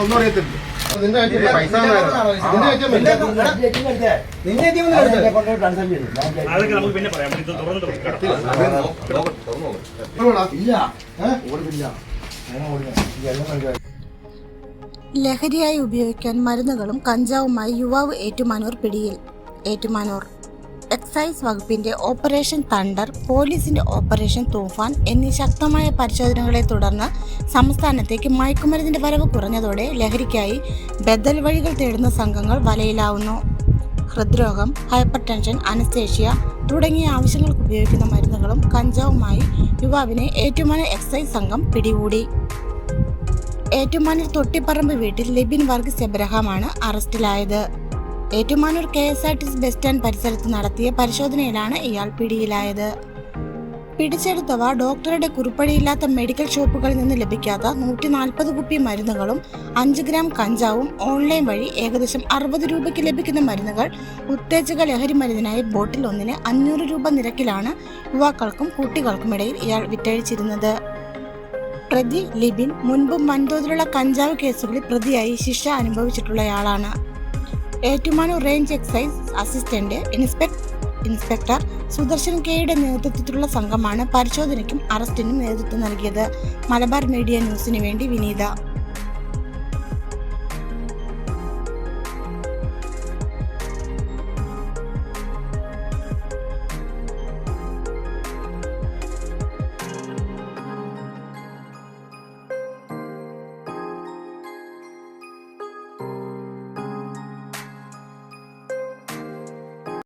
ഒന്നും അറിയത്തില്ല. നിന്റെ പൈസ ലഹരിയായി ഉപയോഗിക്കാൻ മരുന്നുകളും കഞ്ചാവുമായി യുവാവ് ഏറ്റുമാനൂർ പിടിയിൽ. ഏറ്റുമാനൂർ എക്സൈസ് വകുപ്പിന്റെ ഓപ്പറേഷൻ തണ്ടർ, പോലീസിന്റെ ഓപ്പറേഷൻ തൂഫാൻ എന്നീ ശക്തമായ പരിശോധനകളെ തുടർന്ന് സംസ്ഥാനത്തേക്ക് മയക്കുമരുന്നിന്റെ വരവ് കുറഞ്ഞതോടെ ലഹരിക്കായി ബദൽ വഴികൾ തേടുന്ന സംഘങ്ങൾ വലയിലാവുന്നു. ഹൃദ്രോഗം, ഹൈപ്പർ ടെൻഷൻ, അനസ്തേഷ്യ തുടങ്ങിയ ആവശ്യങ്ങൾക്ക് ഉപയോഗിക്കുന്ന മരുന്നുകളും കഞ്ചാവുമായി യുവാവിനെ ഏറ്റുമാനൂർ എക്സൈസ് സംഘം പിടികൂടി. ഏറ്റുമാനൂർ തൊട്ടിപ്പറമ്പ് വീട്ടിൽ ലിബിൻ വർഗീസ് എബ്രഹാമാണ് അറസ്റ്റിലായത്. ഏറ്റുമാനൂർ KSRTC ബസ് സ്റ്റാൻഡ് പരിസരത്ത് നടത്തിയ പരിശോധനയിലാണ് ഇയാൾ പിടിയിലായത്. പിടിച്ചെടുത്തവ ഡോക്ടറുടെ കുറിപ്പടിയില്ലാത്ത മെഡിക്കൽ ഷോപ്പുകളിൽ നിന്ന് ലഭിക്കാത്ത 140 കുപ്പി മരുന്നുകളും 5 ഗ്രാം കഞ്ചാവും, ഓൺലൈൻ വഴി ഏകദേശം 60 രൂപയ്ക്ക് ലഭിക്കുന്ന മരുന്നുകൾ ഉത്തേജക ലഹരി മരുന്നിനായി ബോട്ടിൽ ഒന്നിന് 500 രൂപ നിരക്കിലാണ് യുവാക്കൾക്കും കുട്ടികൾക്കുമിടയിൽ ഇയാൾ വിറ്റഴിച്ചിരുന്നത്. പ്രതി ലിബിൻ മുൻപ് വൻതോതിലുള്ള കഞ്ചാവ് കേസുകളിൽ പ്രതിയായി ശിക്ഷ അനുഭവിച്ചിട്ടുള്ളയാളാണ്. Ettumanoor range excise assistant inspector Sudarshan കെയുടെ നേതൃത്വത്തിലുള്ള സംഘമാണ് പരിശോധനയ്ക്കും അറസ്റ്റിനും നേതൃത്വം നൽകിയത്. മലബാർ മീഡിയ ന്യൂസിന് വേണ്ടി വിനീത.